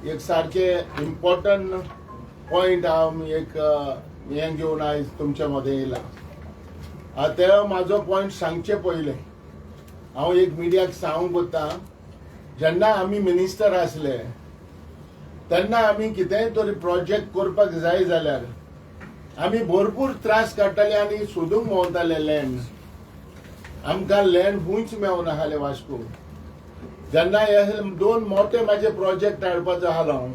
एक सारखे important point हांव एक हें घेवन आयज तुमच्या मदें येयला. आता म्हाजो पॉइंट सांगचे पयलें हांव एक मिडियाक सांगूंक सोदतां, जेन्ना आमी मिनिस्टर आसले तेन्ना आमी कितेंय तरी प्रोजेक्ट करपाक जाय जाल्यार आमी भरपूर त्रास काडटाले आनी सोदूंक मेवताले लँड. आमकां लँड खंयच मेवनासलें वास्को. जेन्ना हे दोन मोठे म्हाजे प्रोजेक्ट हाडपाचो आसलो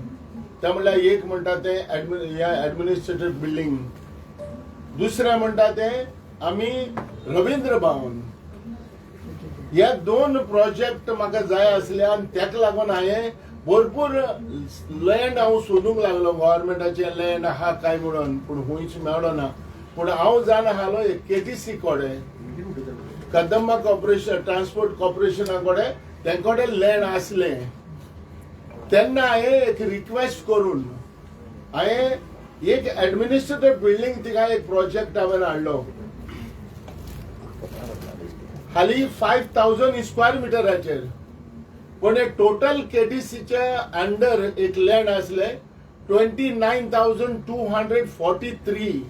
ते म्हणल्यार एक म्हणटा ते एडमिनिस्ट्रेटिव्ह बिल्डिंग, दुसरें म्हणटा ते आमी रवींद्र भवन. हे दोन प्रोजेक्ट म्हाका जाय आसले आनी तेका लागून हांवें भरपूर लँड हांव सोदूंक लागलो. गव्हर्मेंटाचे लँड आहा काय म्हणून, पूण खंयच मेळ्ळो ना. पूण हांव जाण आसलो केटीसी कडेन, कदंबा कॉर्पोरेशन ट्रान्सपोर्ट कॉर्पोरेशना कडेन तेंकडे लँड आसले. तेन्ना हांवें एक रिक्वेस्ट करून हांवें एक एडमिनिस्ट्रेटिव्ह बिल्डिंग थिंगा एक प्रोजेक्ट हांवें हाडलो. हाली 5000 स्क्वेअर मिटराचेर, पण टोटल केटीसीचे अंडर एक लँड आसले 29,243.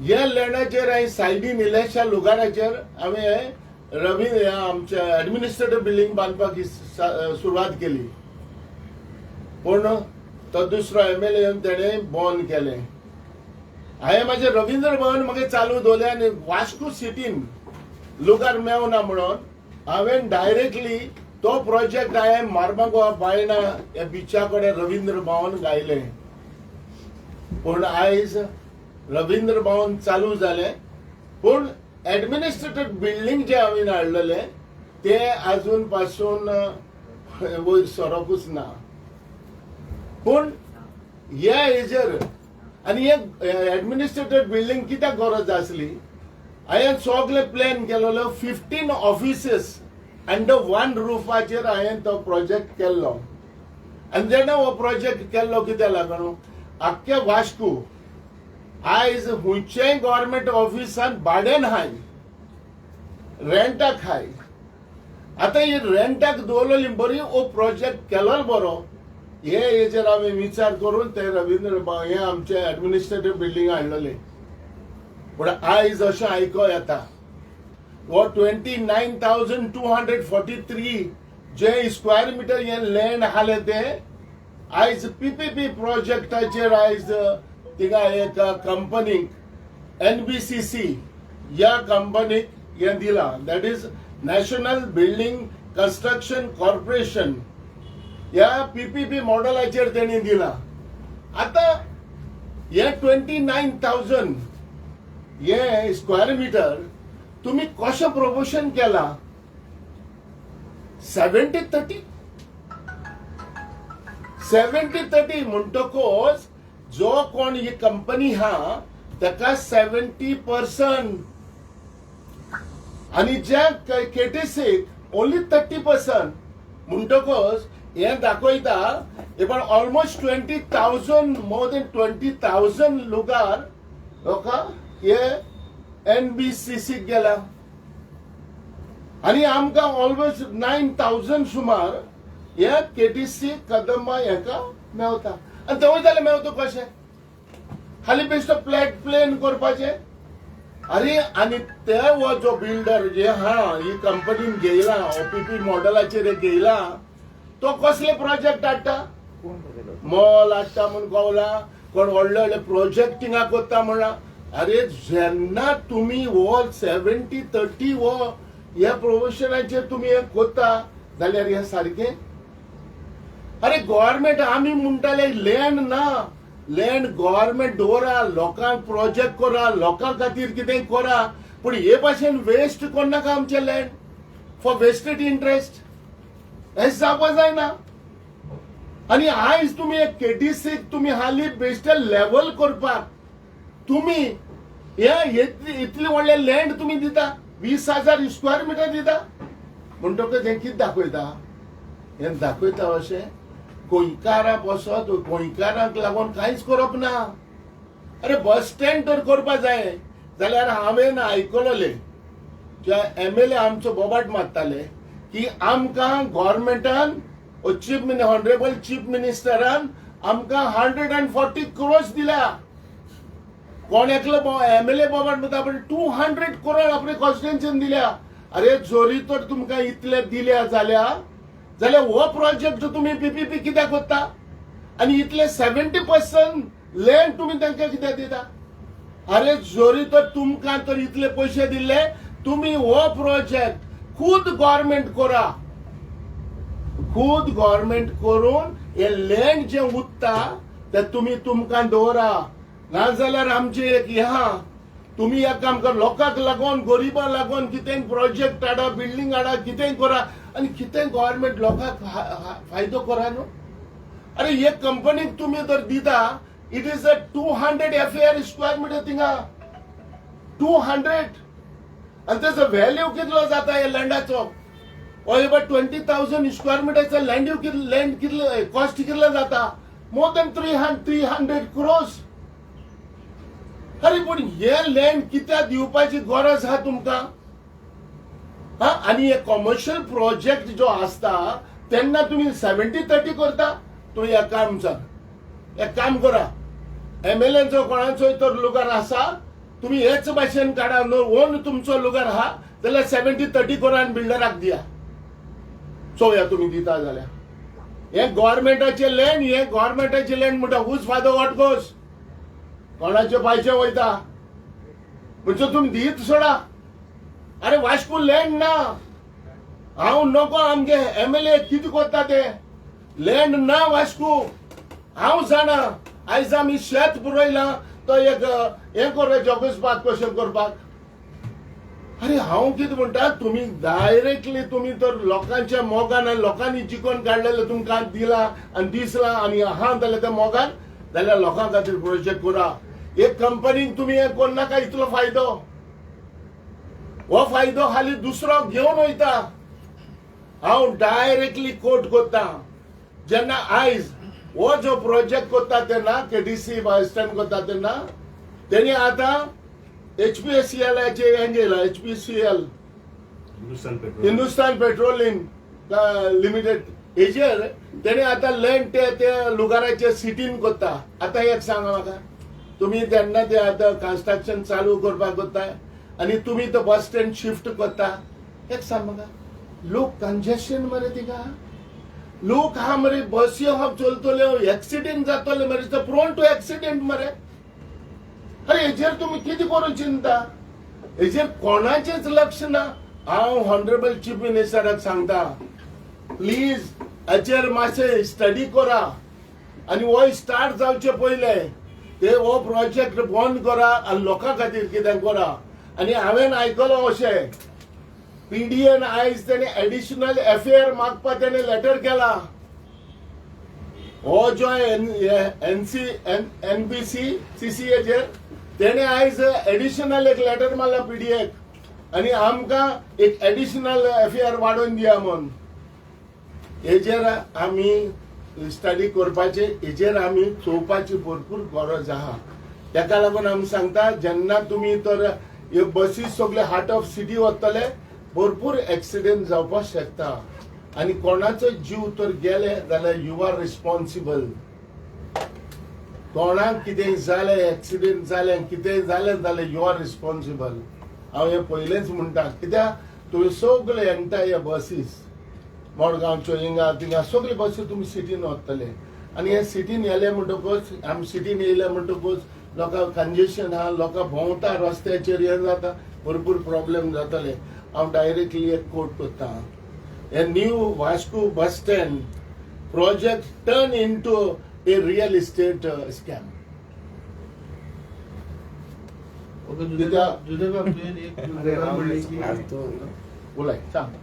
ह्या लँडाचेर हांवें सायडीन इलेक्शा लुगाराचेर हांवें आमच्या एडमिनिस्ट्रेटिव्ह बिल्डिंग बांदपाक सुरवात केली. पूण तो दुसरो MLA येवन तेणें बंद केलें. हांवें म्हाजें रवींद्र भवन म्हाका चालू दवरलें आनी वास्को सिटीन लुगार मेवना म्हणून हांवें डायरेक्टली तो प्रोजेक्ट हांवें मार्मागोवा बायणा ह्या बिचा कडेन रवींद्र भवन गायलें. पूण आयज रवींद्र भवन चालू जालें, पूण एडमिनिस्ट्रेटिव्ह बिल्डिंग जे हांवें हाडलेले ते अजून पासून वयर सरकूच ना. पूण ह्या हेजेर आनी एक एडमिनिस्ट्रेटिव्ह बिल्डिंग कित्याक गरज आसली, हांवें सगळे प्लॅन केलेलो 15 ऑफिसीस अंडर वन रुफाचेर हांवें तो प्रोजेक्ट केल्लो. आनी जेन्ना हो प्रोजेक्ट केल्लो कित्याक लागून आख्ख्या वास्को आयज खंयचेय गव्हर्मेंट ऑफिसान भाड्यान हाय, रेंटाक हाय. आतां ही रेंटाक दवरलेली बरी हो प्रोजेक्ट केलो बरो, हे हेजेर हांवें विचार करून ते रवींद्र हे आमचे एडमिनिस्ट्रेटिव्ह बिल्डिंग हाडलेले. पूण आयज अशें आयको येता हो 29,243 जे स्क्वेअर मिटर हे लँड आसले ते आयज PPP प्रोजेक्टाचेर आयज थिंगा एक कंपनीक NBCC ह्या कंपनीक हे दिला, that is national building construction corporation. ह्या PPP मॉडेलाचेर तेणी दिला. आता हे 29,000 हे स्क्वेअर मिटर तुम्ही कशें प्रमोशन केला? 70-30 70-30 म्हणटकोच जो कोण ही कंपनी हा ताका 70% आणि ज्या केटीसीक ओन्ली 30%. म्हणटकोच हे दाखयता पण ऑलमोस्ट 20,000 मोर देन 20,000 लोकां हे NBCC गेला. आणि आमकां ऑलमोस्ट 9,000 सुमार हे केटीसी कदंबा हेका मेवता. आनी ते वयताले मेवता कशें? खाली बेश्टो प्लेन करपाचें. अरे आनी ते हो जो बिल्डर जे हा ही कंपनीन घेयला OPP मॉडेलाचेर घेयला, तो कसले प्रोजेक्ट हाडटा? मॉल हाडटा म्हूण कळला, कोण व्हडले व्हडले प्रोजेक्ट थिंगा करता म्हणला. अरे जेन्ना तुम्ही हो 70-30 हो ह्या प्रोफेशनाचेर तुम्ही हे करता जाल्यार हे सारखें? अरे गव्हर्मेंट आमी म्हणटाले लँड ना, लँड गव्हर्मेंट दवरा, लोकांक प्रोजेक्ट करा, लोकां खातीर कितें करा, पूण हे भाशेन वेस्ट करनाका आमचे लँड फॉर वेस्टेड इंटरेस्ट. हें जावपा जायना. आनी आयज तुमी एक केटीसीक तुमी हाली बेश्टे लेवल करपाक तुम्ही इतले व्हडले लँड तुम्ही दिता, 20,000 स्क्वेअर मिटर दिता. म्हणटकच हें कितें दाखयता? हें दाखयता अशें गोंयकारां बसत गोंयकारांक लागून कांयच करप ना. अरे बस स्टँड तर करपा जाय जाल्यार हांवें आयकलोलें जे MLA आमचो बोबाट मारताले की आमकां गव्हर्मेंटान ऑनरेबल चीफ मिनिस्टरान आमकां 140 crores दिल्या. कोण एकलो MLA बाबा म्हणटा पण 200 crore आपले कॉन्स्टिट्युएन्सीन दिल्या. अरे जोरी तर तुमकां इतले दिल्या जाल्यार हो प्रोजेक्ट तुम्ही PPP कित्याक करता आणि इतले 70% लँड तुम्ही तांकां कित्याक दिता. अरे जोरी तर तुमकां तर इतले पैसे दिले तुम्ही हो प्रोजेक्ट खुद गव्हर्नमेंट करा. खुद गव्हर्नमेंट करून हे लँड जे उरता ते तुम्ही तुमकां दवरा. नाजाल्यार आमचे एक तुम्ही एक काम कर, लोकांक लागून गरीबां लागून कितें प्रोजेक्ट हाडा, बिल्डिंग हाडा, कितें करा आणि कितें गव्हर्नमेंट लोकांक फायदो करा न्हू. अरे एक कंपनीक तुम्ही तर दिता, it is a 200 FAR square metre थिंगा 200 आणि त्याचा व्हॅल्यू कितलो जाता या लँडाचो. अबाउट 20,000 स्क्वेअर मिटरचा लँड कितले कॉस्ट कितलो जाता. More than 300 crores. अरे पण हे लँड कित्याक दिवपाची गरज आहा तुमकां. आणि हे कमर्शियल प्रोजेक्ट जो असता तेन्ना तुम्ही 70-30 करता. तो एक काम एक काम करा, MLAचो कोणाचोय तर लुगार आसा तुम्ही हेच भाशेन काडा. ओन तुमचो लुगार आहा जाल्यार 70-30 करा आनी बिल्डराक दिया. चोवया तुम्ही दिता जाल्यार. हे गव्हर्नमेंटाचे लँड म्हणटा हूज फायदो वॉट गोस. कोणाचे पैसे वयता म्हणजे तुम्ही दीत सोडा. अरे वास्को लँड ना, हांव नको आमगे MLA कितें करता ते. लँड ना वास्को हांव जाणा. आयज आमी शेत पुरयला तो एक हे कर जगसपाक कशें करपाक. अरे हांव कितें म्हणटा, तुम्ही डायरेक्टली तुम्ही तर लोकांच्या मोगान लोकांनी जिखोन काडलेले तुमकां दिला आनी दिसला आनी आहा जाल्यार त्या मोगान जाल्यार लोकां खातीर प्रोजेक्ट करा. एक कंपनीक तुम्ही हे कोण नाका इतलो फायदो. हो फायदो खाली दुसरो घेवन वयता. हांव डायरेक्टली कोट करता. जेन्ना आयज हो जो प्रोजेक्ट करता तेन्ना KDC बस स्टँड करता तेन्ना तेणी आतां HPCLचे हें घेयला. HPCL हिंदुस्तान पेट्रोलियम लिमिटेड हेजेर तेणी आतां लँड ते लुगाराचे सिटीन करता. आतां एक सांगा म्हाका, तुम्ही त्यांना ते आता कन्स्ट्रक्शन चालू करपाक करताय आणि तुम्ही तो बस स्टँड शिफ्ट करता. एक सांग म्हाका, लोक कंजेशन मरे तिका लोक हा मरे बसी हा चलतले एक्सिडेंट जातले मरे तो प्रोन टू एक्सिडेंट मरे. अरे हेजेर तुम्ही किती करून चिंता. हेजेर कोणाचेच लक्ष ना. हांव ऑनरेबल चीफ मिनिस्टराक सांगता प्लीज हेचेर मातशें स्टडी करा आणि हो स्टार्ट जावचे पयले ते हो प्रोजेक्ट बंद करा आणि लोकां खातीर कितें करा. आणि हांवें आयकलो अशें PDN आयज तेणे एडिशनल FAR मागपाक तेणे लेटर केला. हो जो NBC CCAचेर तेणे आयज एडिशनल एक लेटर मारला PDAक आणि आमकां एक एडिशनल FAR वाडोवन दिया म्हूण. हेजेर आमी स्टडी करपाचे, हेजेर आमी चोवपाची भरपूर गरज आहा. तेका लागून आमी सांगता जेन्ना तुम्ही तर हे बसीस सगळे हार्ट ऑफ सिटी वतले भरपूर एक्सिडेंट जावपाक शकता आणि कोणाचो जीव तर गेले जाल्यार यू आर रिस्पॉन्सिबल. कोणाक कितें जालें एक्सिडेंट जालें कितें जालें जाल्यार यू आर रिस्पॉन्सिबल. हांव हे पयलेंच म्हणटा कित्याक तुवें सगळे एंटायर बसीस मडगांवच्यो हिंगा थिंगा सगळे बसी तुम्ही सिटीन वतले आणि हे सिटीन येले म्हणटकूच आमी सिटीन येयले म्हणटकूच लोकांक कंजेशन आहा, लोकां भोंवता रस्त्याचेर हे जाता भरपूर प्रॉब्लेम जातले. हांव डायरेक्टली एक कोट करता, हे new Vasco bus stand project turn into a real estate scam. बोलाय सांग.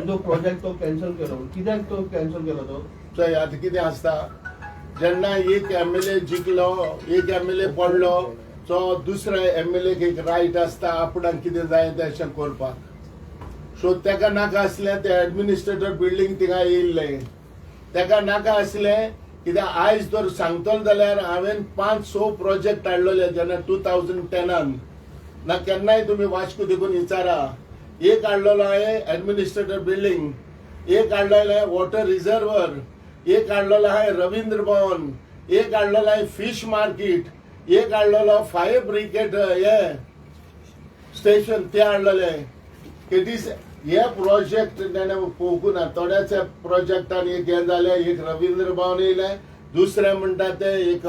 जो प्रोजेक्ट तो कॅन्सल केलो कित्याक तो कॅन्सल केलो तो. चय आता कितें आसता जेन्ना एक MLA जिखलो एक MLA पडलो तो दुसऱ्या MLAक एक रायट आसता आपणाक कितें जाय तशें करपाक. सो तेका नाका आसलें ते एडमिनिस्ट्रेटर बिल्डींग थिंगा येयल्लें. तेका नाका आसलें कित्याक आयज जर सांगतलो जाल्यार हांवें 5-6 प्रोजेक्ट हाडलेले जेन्ना 2010 ना केन्नाय तुम्ही वास्को देखून विचारा. एक हाडलेलो हांवें एडमिनिस्ट्रेटर बिल्डींग एक काढलेलं आहे वॉटर रिझर्वर, एक काढलेलं आहे रवींद्र भवन, एक काढलेलं आहे फिश मार्केट, एक काढलेलं फायर ब्रिगेड हे स्टेशन ते हाडलेले केटीसी हे प्रोजेक्ट त्याने पोकून थोड्याच प्रोजेक्टान एक हे जाले, एक रवींद्र भवन येयले, दुसरे म्हणटा ते एक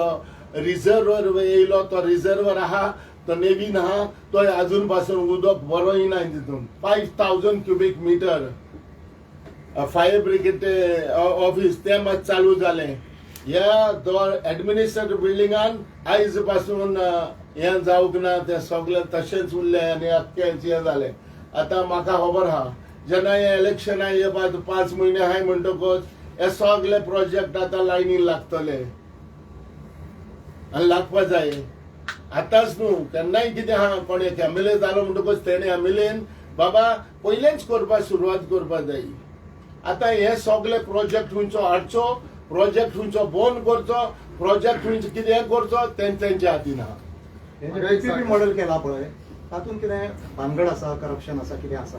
रिझर्वर येयलो, तो रिझर्वर आहा तो नेवीन आहा, तो अजून पासून उदक बरो येना तितून 5000 cubic metre fire brigade office ते मात चालू झाले. ह्या दो एडमिनिस्ट्रेटिव्ह बिल्डिंगान आयज पासून हे जावंक ना, ते सगळे तशेंच उरले आनी अख्खेच हे जाले. आता म्हाका खबर आहा जेन्ना हे इलेक्शन हे 5 म्हयने आहाय म्हणटकच हे सगळे प्रोजेक्ट आता लायनीन लागतले आनी लागपा जाय. आतांच न्हू केन्नाय कितें आहा, कोण एक एमएलए जालो म्हणटकच तेणे एमएलएन बाबा पयलेच करपाक सुरवात करपाक जाय. आता हे सगळे प्रोजेक्ट खंयचो हाडचो, प्रोजेक्ट खंयचो बंद करचो, प्रोजेक्ट खंयचो कितें करचो तेंच्या हातीन आहा. पीपीपी मॉडेल केला पळय तातूंत कितें भानगड आसा, करप्शन आसा, कितें आसा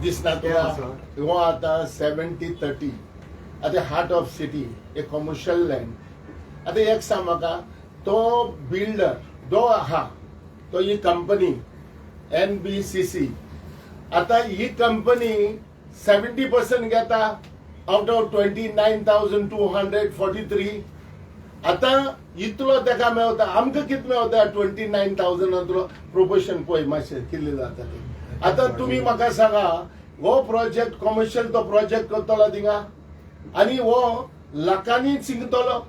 दिसना तुका हो आता 70-30 आता हार्ट ऑफ सिटी एक कमर्शियल लँड. आता एक सांग म्हाका, तो बिल्डर जो आहा तो ही कंपनी NBCC, आता ही कंपनी 70% घेता आउट ऑफ 29,243. आता इतलो तेका मेळता, आमकां कितें मेळता 29,000 प्रोपोर्शन पळय मातशें कितले जाता ते. आता तुम्ही म्हाका सांगा हो प्रोजेक्ट कमर्शियल तो प्रोजेक्ट करतलो थिंगा आनी हो लाखांनी चिंगतलो.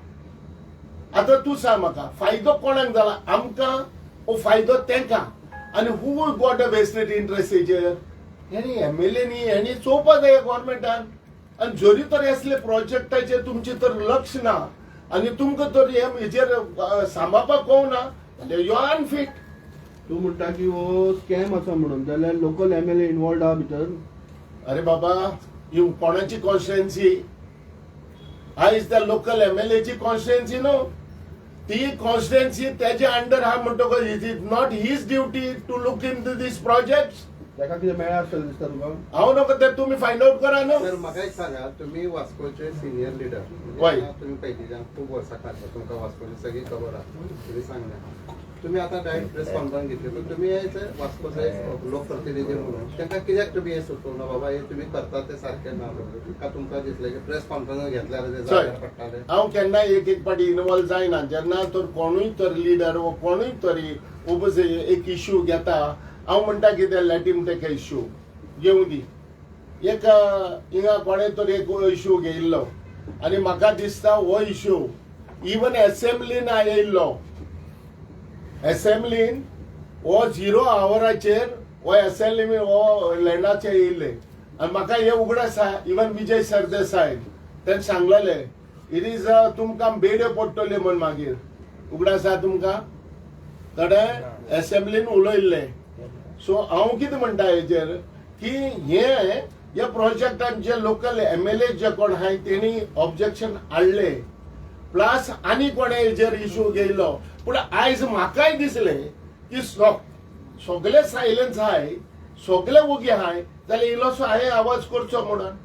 आता तू सांग म्हाका फायदो कोणाक जाला, आमकां ओ फायदो तेंका, आनी हू गॉट अ वेस्टेड इंटरेस्ट हेजेर? हेणी एमएलएनी हेणी चोवपा जाय गव्हर्मेंटान. आनी जरी तर असले प्रोजेक्टाचेर तुमचे तर लक्ष ना आनी तुमकां तर हेजेर सांबाळपाक कळना जाल्यार यू आर अनफीट. तू म्हणटा की हो स्कॅम आसा म्हणून, जाल्यार लोकल एमएलए इन्वॉल्ड आहा भितर. अरे बाबा ही कोणाची कॉन्स्टिट्युएन्सी? आयज त्या लोकल एमएलएची कॉन्स्टिट्युएन्सी न्हू, ती कॉन्स्टिट्युएन्सी तेजे अंडर आहा म्हणटकच it is not his duty to look into these project. ताका कितें मेळ्ळा आसतलें दिसता तुका? हांव नका ते तुमी फायंड आउट करा न्हू. सर म्हाका एक सांगा, तुम्ही वास्कोचे सिनियर लिडर, वय. तुम्ही पयलींच्यान खूब वर्सां काडटा, तुमकां वास्कोची सगळी खबर आहा, तुम्ही सांगल्या. तुम्ही आता डायरेक्ट प्रेस कॉन्फरन्स घेतली, पण तुम्ही हे वास्कोचे लोकप्रतिनिधी म्हणून तांकां कित्याक तुम्ही हे सुचोवना बाबा हे तुम्ही करता ते सारखे ना, का तुमकां दिसलें की प्रेस कॉन्फरन्स घेतल्यार ते जाग्यार पडटाले? हांव केन्नाय एक पाटी इन्वॉल्व जायना. जेन्ना तर कोणूय तर लिडर वा कोणूय तरी एक इश्यू घेता, हांव म्हणटा कितें let him take a issue घेवं दी. एक हिंगा कोणें तर एक इश्यू घेयल्लो आनी म्हाका दिसता हो इश्यू इवन असेंब्लीन येयल्लो, असेंब्लीन हो 0 आवराचेर हो असेंब्ली हो लँडाचेर येयल्ले आनी म्हाका हे उगडास आसा. इवन विजय सरदेसाय तेणें सांगलेले इट इज तुमकां बेड्यो पडटल्यो म्हण मागीर उगडास आसा तुमकां थोडे असेंब्लीन उलयल्ले. सो हांव कितें म्हणटा हेजेर की हे प्रोजेक्टान जे लोकल एमएलए जे कोण आहाय तेणी ऑब्जेक्शन हाडले, प्लस आनी कोणे हेजेर इश्यू घेयलो. पूण आयज म्हाकाय दिसलें की सगळे सायलन्स आहाय, सगळे ओगी आहाय, जाल्यार इल्लोसो हांवें आवाज करचो म्हणून.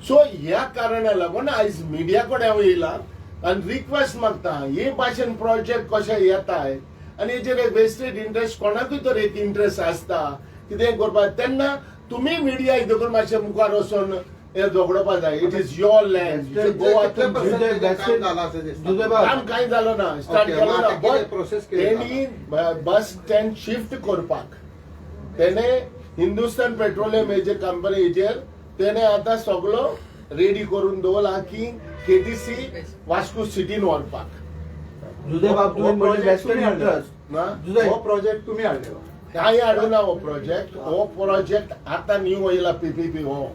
सो ह्या कारणाक लागून आयज मिडिया कडेन हांव येयला आनी रिक्वेस्ट मागता, हे भाशेन प्रोजेक्ट कशे येताय आनी हेजेर एक वेस्टेड इंटरेस्ट कोणाकूय तर एक इंटरेस्ट आसता कितें करपाक, तेन्ना तुमी मिडिया देखून मातशें मुखार वचून हे झगडोवपा जाय. It is your land, Goa काम झालं असं दिसतं. काम कांय जालो ना, स्टार्ट Okay, केलो मग ना. आता कितें बट process केली तेणी बस स्टँड शिफ्ट करपाक तेणे हिंदुस्तान पेट्रोलियम हेजे कंपनीचेर तेणे आता सगळो रेडी करून दवरला की केटीसी वास्को सिटीन व्हरपाक. जुदे बाब तुम्ही म्हणजे वेस्टर्न इंटरेस्ट ना जुदे हो प्रोजेक्ट तुम्ही हाडलेलो. काय हाडूना हो प्रोजेक्ट आता न्यू येयला पीपीपी. हो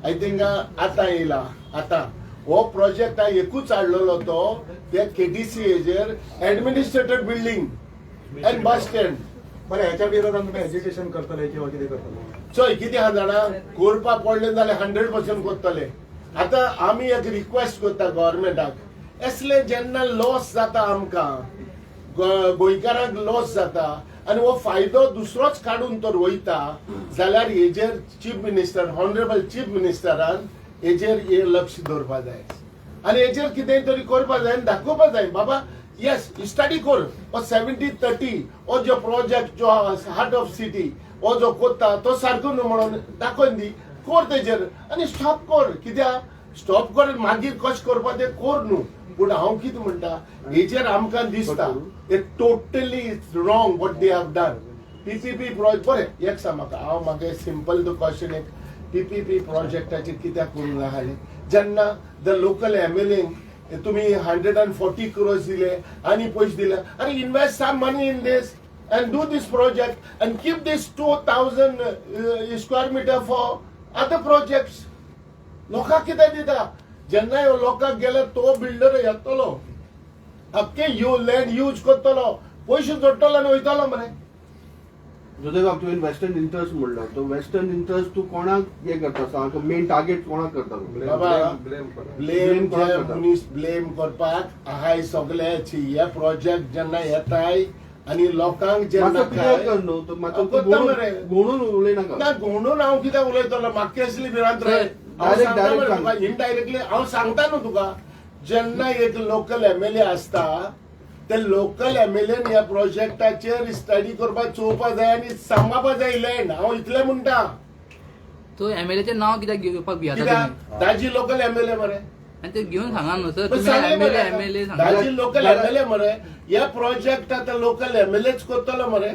आय थिंक आता येयला. आता हो प्रोजेक्ट एकूच हाडलेलो तो त्या केटीसी हेजेर administrative building and bus stand. बरें ह्याच्या विरोधात तुम्ही एज्युकेशन करतले किंवा कितें करतले? चोय कितें आहा जाणा, करपाक पडले जाल्यार 100% करतले. आता आमी एक रिक्वेस्ट करता गव्हर्मेंटाक, असले जेन्ना लॉस जाता आमकां गोंयकारांक लॉस जाता आणि हो फायदो दुसरोच काढून तर वयता जाल्यार हेजेर चीफ मिनिस्टर हॉनरेबल चीफ मिनिस्टरान हेजेर हे लक्ष दवरपा जाय आणि हेजेर कितें तरी करपा जाय आनी दाखोवपा जाय बाबा येस स्टडी कर हो 70-30 हो जो प्रोजेक्ट जो हार्ट ऑफ सिटी हो जो कोत्ता तो सारको न्हू म्हणून दाखोवन दी कर तेजेर आनी स्टॉप कर कित्याक स्टॉप कर मागीर कशें करपा तें कर न्हू पूण हांव कितें म्हणटा हेजेर आमकां दिसता it totally wrong what they have done PPP project बरें एक सांग म्हाका सिंपल टू क्वेश्चन एक पीपीपी प्रोजेक्टाचेर कित्याक करूंक नाहले जेन्ना द लोकल एमएलए तुम्ही 140 crores दिले आणि पैसे दिले आणि invest some money in this and do this project and keep this 2000 square meter for other projects. लोकांक कितें दिता जेन्ना ह्यो लोकांक गेल्यार तो बिल्डर येतलो अख्खे लँड यूज करतलो पयशे जोडटलो आनी वयतलो मरे जोदेव तुवें वेस्टर्न इंटरेस्ट म्हणलो तो वेस्टर्न इंटरेस्ट तूं कोणाक हे करता सांग मेन टार्गेट कोणाक करता ब्लेम मनीस ब्लेम करपाक आहाय सगळ्याची हे प्रोजेक्ट जेन्ना येताय आणि लोकांक जेन्ना घोणून उलयनाका ना घोणून हांव कित्याक उलयतलो म्हाका केसली भिरांत रे इनडायरेक्टली हांव सांगता न्हू तुका जेन्ना एक लोकल एमएलए आसता ते लोकल एमएलएन ह्या प्रोजेक्टाचेर स्टडी करपाक चोवपाक जाय आनी सांबाळपाक जाय लँड हांव इतलें म्हणटा तो एमएलएचें नांव कित्याक घेवपाक भियाता कित्याक दाजी लोकल एमएलए मरे आनी ते घेवन सांगा न्हू सर एमएलए दाजी लोकल एमएलए मरे ह्या प्रोजेक्ट आतां लोकल एमएलएच करतलो मरे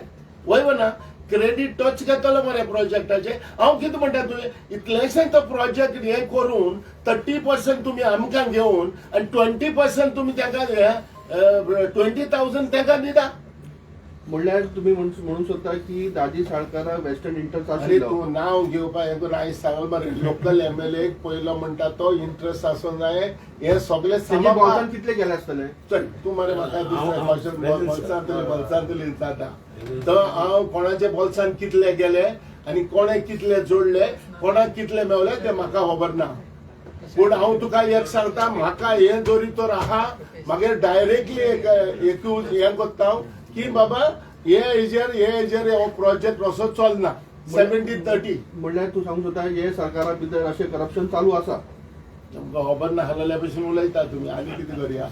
वय ना क्रेडिट टच घेतलो मरे प्रोजेक्टाचे हांव कितें म्हणटा तुवें इतलेशें तो प्रोजेक्ट हे करून 30% तुमी आमकां घेवन आनी 20% तुमी ताका 20,000 ताका दिता म्हणल्यार तुम्ही म्हणून सोदता की दाजी साळकारा वेस्टर्न इंटरेस्ट अरे आशिल्लो तू नाव घेवपाक हें हांवें सांगलें मरे लोकल एमएलए पयलो म्हणटा तो इंटरेस्ट आसूं जाय हे सगळे तेजे बोल्सान कितले गेले आसतले चल तू मरे म्हाका बोल्सान दिली जाता तर हांव कोणाचे बोल्सान कितले गेले आनी कोणे कितले जोडले कोणाक कितले मेवले ते म्हाका खबर ना पूण हांव तुका एक सांगता म्हाका हे जोरी तर आहा मागीर डायरेक्टली एक हें कोत्ता की बाबा हे हेजेर हो प्रोजेक्ट असो चलना 70-30 म्हणल्यार तूं सांगूंक सोदता हे सरकारा भितर अशें करप्शन चालू आसा तुमकां खबर ना हालल्या भशेन उलयता तुमी आनी कितें करया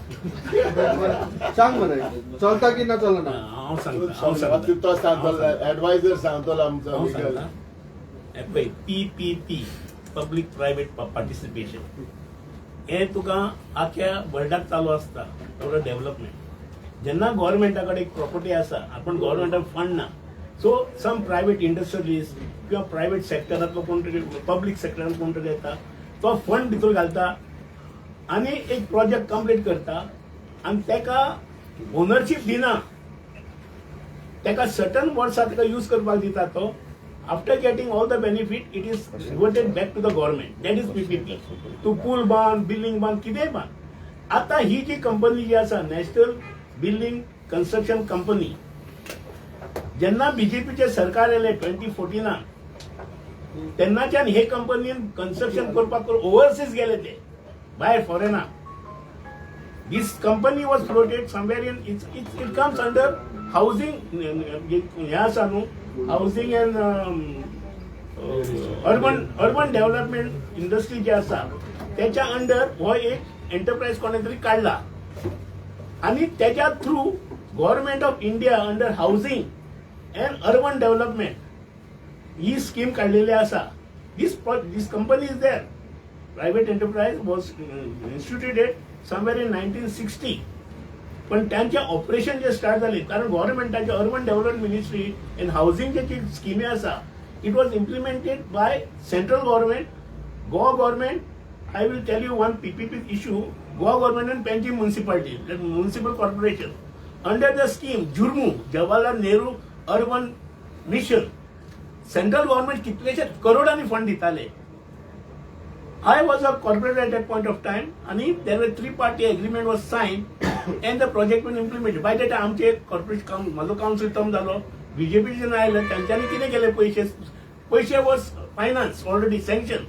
सांग मरे चलता की ना चलना हांव सांगता तो सांगतलो एडवायझर सांगतलो आमचो हांव सांगता पळय पीपीपी पब्लीक प्रायवेट पार्टिसिपेशन हे तुका आख्या वर्ल्डाक चालू आसता टोटल डेव्हलपमेंट जेन्ना गव्हर्मेंटा कडेन एक प्रॉपर्टी आसा आपण गव्हर्मेंटाक फंड ना सो सम प्रायवेट इंडस्ट्रियलिस्ट किंवा प्रायवेट सेक्टरांतलो कोण तरी पब्लीक सेक्टरांत कोण तरी येता तो फंड भितर घालता आनी एक प्रोजेक्ट कंप्लीट करता आनी तेका ओनरशीप दिना तेका सर्टन वर्सां तेका यूज करपाक दिता तो after getting all the benefit it is reverted back to the government that is PPP तूं पूल बांद बिल्डिंग बांद कितेंय बांद आता ही जी कंपनी जी आसा नॅशनल बिल्डिंग कन्स्ट्रक्शन कंपनी जेन्ना बीजेपीचे सरकार येले 2014 तेन्नाच्यान हे कंपनीन कन्स्ट्रक्शन करपाक ओव्हरसीज गेले ते भायर फॉरेनाक this company was floated somewhere in it comes under housing हे आसा न्हू housing and urban development industry जी आसा त्याच्या अंडर हो एक एंटरप्राइज कोणे तरी काढला आणि त्याच्या through government of India under housing and urban development ही स्कीम काढलेली आसा this company is there private enterprise was instituted somewhere in 1960 पण त्यांचे ऑपरेशन जे स्टार्ट झाले कारण गव्हर्नमेंटाचे अर्बन डेव्हलपमेंट मिनिस्ट्री इन हाऊसिंगचे जी स्कीमी आसा it was implemented by central government Goa government I will tell you one PPP issue Goa government and Panjim municipality, that municipal corporation, under the scheme JURMU, Jawaharlal Nehru Urban Mission, central government कितलेशे करोडांनी fund दिताले. I was a corporate at that point of time, and there were 3-party agreement was signed, and the project was implemented. By that time, आमचे corporate माझो council term झालो, BJP जे आयले त्यांच्यानी किती केले पैसे was financed already sanctioned.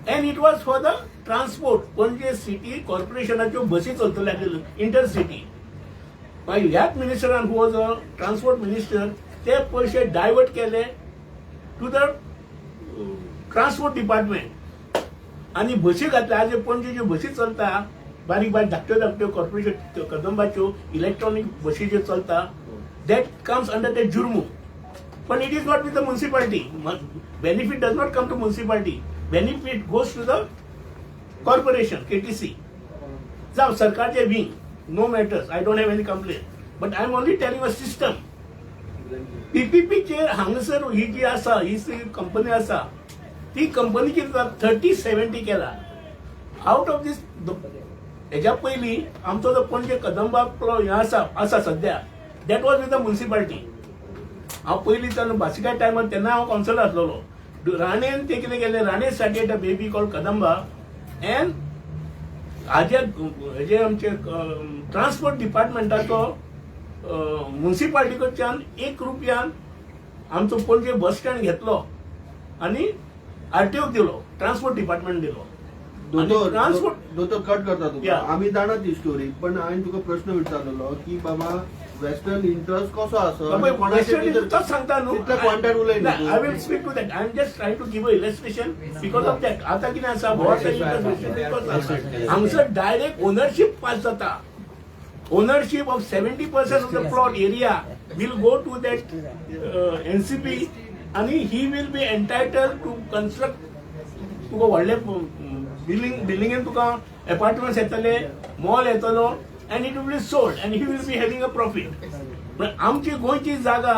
And it was for the transport. Panaji city कॉर्पोरेशनाच्यो बसी चलतल्यो इंटरसिटी मागीर ह्याच मिनिस्टरान who was a transport minister ते पयशे डायवर्ट केले टू द ट्रान्सपोर्ट डिपार्टमेंट आणि बसी घातल्या आज पणजे ज्यो बसी चलता बारीक बारीक धाकट्यो कॉर्पोरेशन कदंबाच्यो इलेक्ट्रॉनिक बसी ज्यो चलता दॅट कम्स अंडर द जुर्मू पण it is not with the municipality benefit does not come to municipality benefit goes to the corporation KTC जावं सरकारचे wing no matters I don't have any complain but I am only telling a system पीपीपीचेर हांगासर ही जी आसा ही company आसा ती company कितें जाता 30-70 केला आउट ऑफ दीस हेच्या पयलीं आमचो जो पणजे कदंबा हे आसा सध्या that was with the municipality हांव पयलीं तेन्ना बासिकाय टायमार तेन्ना हांव कावन्सिलर आसलोलो राणेन ते कितें केलें Rane started a baby call Kadamba end हाजे आमचे ट्रान्सपोर्ट डिपार्टमेंटाचो म्युन्सिपालिटी कडच्यान ₹1 आमचो पणजे बस स्टँड घेतलो आणि आरटीओ दिलो ट्रान्सपोर्ट डिपार्टमेंट दिलो ट्रान्सपोर्ट दोतोर कट करता तुका Yeah. आम्ही जाणा ती स्टोरी पण हांवें तुका प्रश्न विचारलेलो की बाबा वेस्टर्न इंटरेस्ट कसो आसा तोच सांगता न्हू तितल्या पॉइंटार उलयना तूं. I will speak to that I am just try to give a illustration because of that आता कितें आसा हांगसर डायरेक्ट ओनरशीप पास जाता ownership of 70% of the plot area will go to that NCP and he will be entitled to construct तुका व्हडले बिल्डिंगेन तुका apartments येतले mall येतलो and it will be sold and he will be having a profit. पण आमची गोंयची जागा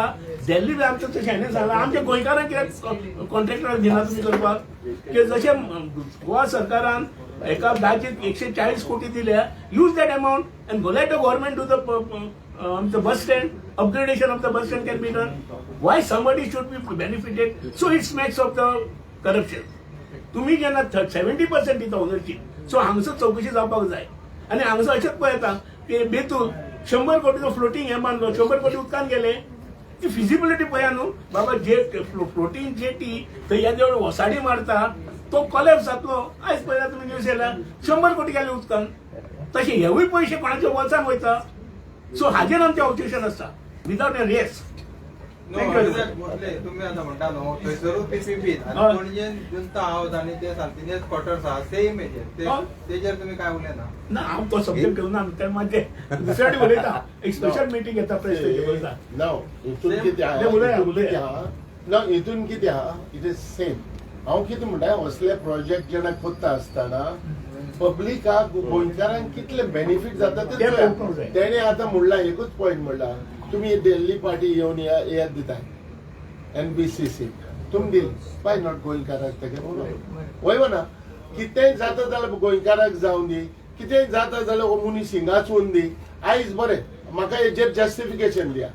दिल्ली बी आमच्या तशें सांगला आमच्या गोंयकारांक कित्याक कॉन्ट्रॅक्टराक दिना तुमी करपाक की जशें गोवा सरकारान एका 140 कोटी दिल्या use that amount and go let the government do the bus stand upgradation of the bus stand can be done why somebody should be benefited so it smacks of the corruption तुम्ही जेन्ना 70% दिता ownership so हांगसर चौकशी जावपाक जाय आनी हांगसर अशेंच पळयता की बेतूल 100 कोटीचो फ्लोटींग हे मानलो 100 कोटी उदकान गेले ती फिजिबिलिटी पळया न्हू बाबा जे फ्लोटींग जेटी थंय ह्या जवळ वसाडी मारता तो कॉलेप्स जातलो आयज पळयला तुमी न्यूज येयला 100 कोटी गेले उदकान तशे हेवूय पयशे कोणाच्या वचान वयता सो हाजेर आमचें ऑब्जेक्शन आसा विदाउट ए रेस्ट तुम्ही आता म्हणता न्हू थंयसरूच पीपीपी आनी पणजेन जुंता हावस आनी ते सारकेच क्वॉर्टर्स आहा सेम हेजेर तेजेर तुमी काय उलयना ना हांव तो सब्जेक्ट घेवना ते मातशे दुसऱ्या कडेन उलयता एक स्पेशल मिटींग घेता प्रेस बोलता नाव हितून कितें आहा उलया, हितून उलया. कितें आहा ना हितून कितें आहा इट इज सेम हांव कितें म्हणटा असले प्रोजेक्ट जेन्ना कोत्ता आसतना पब्लिकाक गोंयकारांक कितले बेनिफीट जाता ते ते पळोवपाक जाय. तेणे आतां म्हणला एकूच पॉयंट म्हणला तुम्ही दिल्ली पार्टी येवन हे दिताय NBCC तुम दिल पाय नॉट गोंयकाराक तेगे वय ना कितेंय जाता जाल्यार गोंयकाराक जावं दी कितेंय जाता जाल्यार ओमुनी सिंगाच वचून दी आयज बरें म्हाका हेजेर जस्टिफिकेशन दिया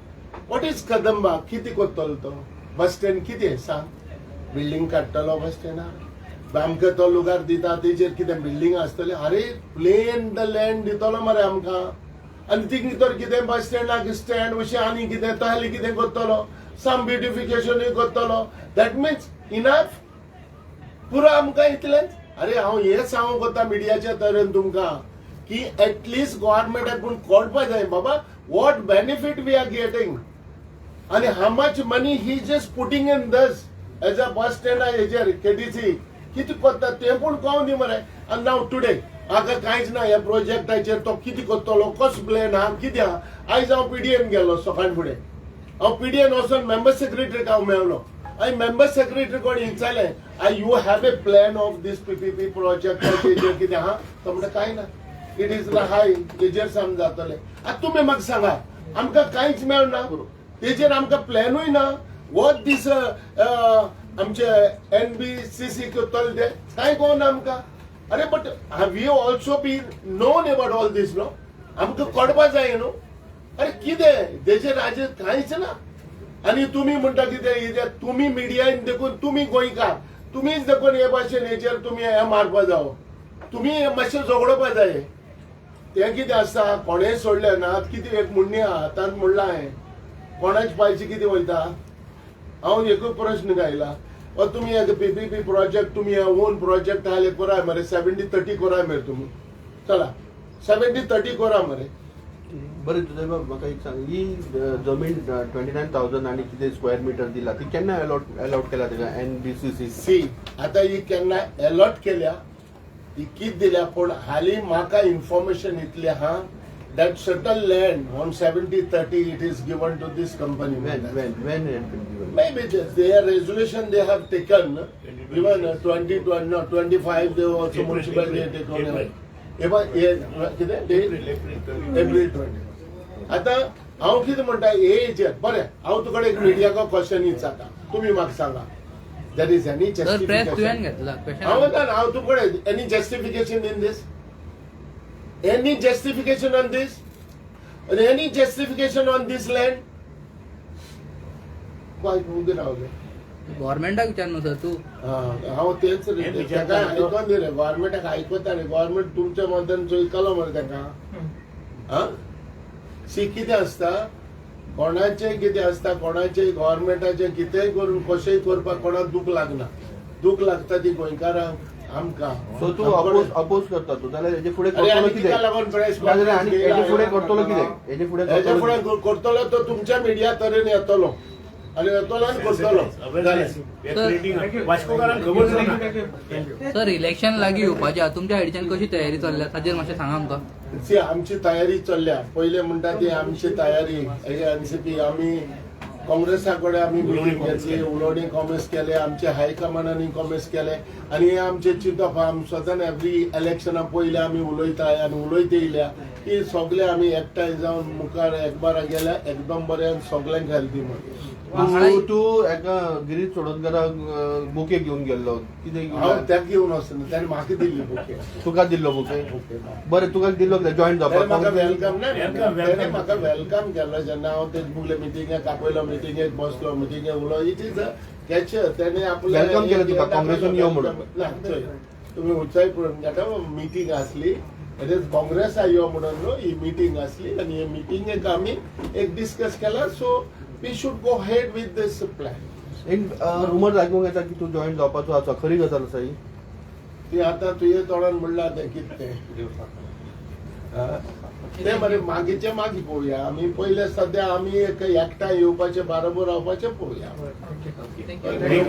वॉट इज कदंबा कितें कोत्तलो तो बस स्टँड कितें सांग बिल्डींग काडटलो बस स्टँडार आमकां तो लुगार दिता तेजेर कितें बिल्डींग आसतले अरे प्लेन द लँड दितलो मरे आमकां आनी ती भितर कितें बस स्टँडाक स्टँड अशें आनी कितें तहलें कितें करतलो सम ब्युटिफिकेशनूय करतलो दॅट मिन्स इनफ पुरो आमकां इतलेंच अरे हांव हें सांगूंक कोता मिडियाच्या तरेन तुमकां की एटलिस्ट गव्हर्नमेंटाक पूण कळपाक जाय बाबा what benefit we are getting आनी how much money he just putting in this as a bus stand हेजेर KTC कितें करता तें पूण कळून दी मरे आनी नाव टुडे हाका कांयच ना ह्या प्रोजेक्टाचेर तो कितें करतलो कसो प्लॅन आहा कितें आहा आयज हांव PDN गेलो सकाळ फुडें हांव PDN वचून मेंबर सेक्रेटरीक हांव मेळ्ळो हांवें मेंबर सेक्रेटरी कोण विचारलें you have a plan of these PPP project हेजेर कितें आहा तो म्हणटा कांय ना इट इज ना हाय हेजेर सावन जातलें आतां तुमी म्हाका सांगा आमकां कांयच मेळना तेजेर आमकां प्लॅनूय ना वॉट दीस आमचे NBCC करतले ते कांय कळना आमकां अरे but we also be known about all these no आमकां कळपाक जाय न्हू अरे कितें तेजेर हाजेर कांयच ना आनी तुमी म्हणटा कितें तुमी मिडियान देखून तुमी गोंयकार तुमीच देखून हे भाशेन हेजेर तुमी हे मारपा जावो तुमी मातशें झगडोवपा जाय तें कितें आसता कोणेंय सोडलें ना कितें एक म्हणणी आहा हातांत म्हणलां हांवें कोणाच पायचे कितें वयता हांव एकूच प्रश्न घायला तुम्ही PPP प्रोजेक्ट तुम्ही ओन प्रोजेक्ट आले कराय मरे 70-30 कराय मरे तुम्ही चला 70-30 करा मरे बरें तुझे म्हाका एक सांग, ही जमीन 29,000 आणि कितें स्क्वेअर मिटर दिला ती केन्ना अलॉट केला तेका NBCC? सी आता ही केन्ना अलॉट केल्या ही कित दिल्या, पण हालीं म्हाका इन्फॉर्मेशन इतली आहा that certain land on 70-30 it is given to this company. When it has been given? Maybe their resolution they have taken, even 25 they also municipality have taken. April 20. आता हांव कितें म्हणटा हे हेचेर बरें, हांव तुकडे एक मिडियाको क्वेश्चन विचारता, तुमी म्हाका सांगा there is any sir press तुवें justification? घेतला हांव म्हणटा हांव तुकडे any justification in this? Any justification on this? And any justification on this land? काय उबे रावले गव्हर्नमेंटाक विचार न्हू सर तू. हांव तेच रे हे तेका विचारता आयकोन दी रे गव्हर्नमेंटाक आयकता रे गव्हर्नमेंट तुमच्या मदन चोयतलो मरे तेका हा सी कितें आसता कोणाचें कितें आसता कोणाचें गव्हर्नमेंटाचें कितेंय करून कशेंय करपाक कोणाक दूख लागना दूख लागता ती गोंयकारांक आमकां सो तू अपोज करता तू जाल्यार हेजे फुडें अरे करतलो आनी कितें? कित्याक लागून प्रेस नाजाल्यार आनी हेजे फुडें कॉन्फरन्स करतलो कितें? हेजे फुडें हेच्या करतलो फुडें कितें? करतलो तो तुमच्या मिडिया तरेन येतलो आणि येतलो आनी करतलो जालें. वास्कोकारांक खबर ना. सर इलेक्शन लागीं येवपाचें आहा, तुमच्या सायडीच्यान कशी तयारी चल्ल्या ताजेर मातशें सांगा आमकां. सी आमची तयारी चल्ल्या पयले म्हणटा ती आमची तयारी NCP आमी काँग्रेसा कडेन आमी मिटींग घेतली उलोवणी कॉमेस केले आमचे हायकमांडांनी कॉमेस केले आनी हे आमचे चीफ ऑफ आर्म सदन एवरी इलेक्शना पयले आमी उलयताय आनी उलयत येयल्या की सगळे आमी एकठांय जावन मुखार एकबारा गेल्या एकदम बरें सगळ्यांक हेल्दी म्हणून तू एका गिरीश चोडणकराक बुके घेवन गेल्लो कितें हांव त्याक घेवन वचना ताणें म्हाका दिल्ली बुके तुका दिल्लो बुके? बरें तुका दिल्लो कितें जॉयन ताणें म्हाका जावपाक? वेलकम ना Welcome. ताणें म्हाका वेलकम केलो जेन्ना हांव ते बुगले मिटिंगेक आपयलो मिटिंगेक बसलो मिटिंगेक उलो इट इज कॅचर ताणें आपलें Welcome केलें तुका, काँग्रेसून यो म्हणून. ना चोय तुमी उंचाय पळोवन घेता मिटींग आसली काँग्रेसा यो म्हणून न्हू ही मिटींग आसली आनी हे मिटिंगेक आमी एक डिस्कस केला so we should go head with this plan. एक रुमर आयकूंक येता की तू जॉयन जावपाचो आसा, खरी गजाल आसा ही? ती आतां तुजे तोंडान म्हणला तें कितें तें मरे मागीचे मागीर पळोवया आमी पयले सद्या आमी एकठांय येवपाचें बाराबर रावपाचें पळोवया. Thank you. देव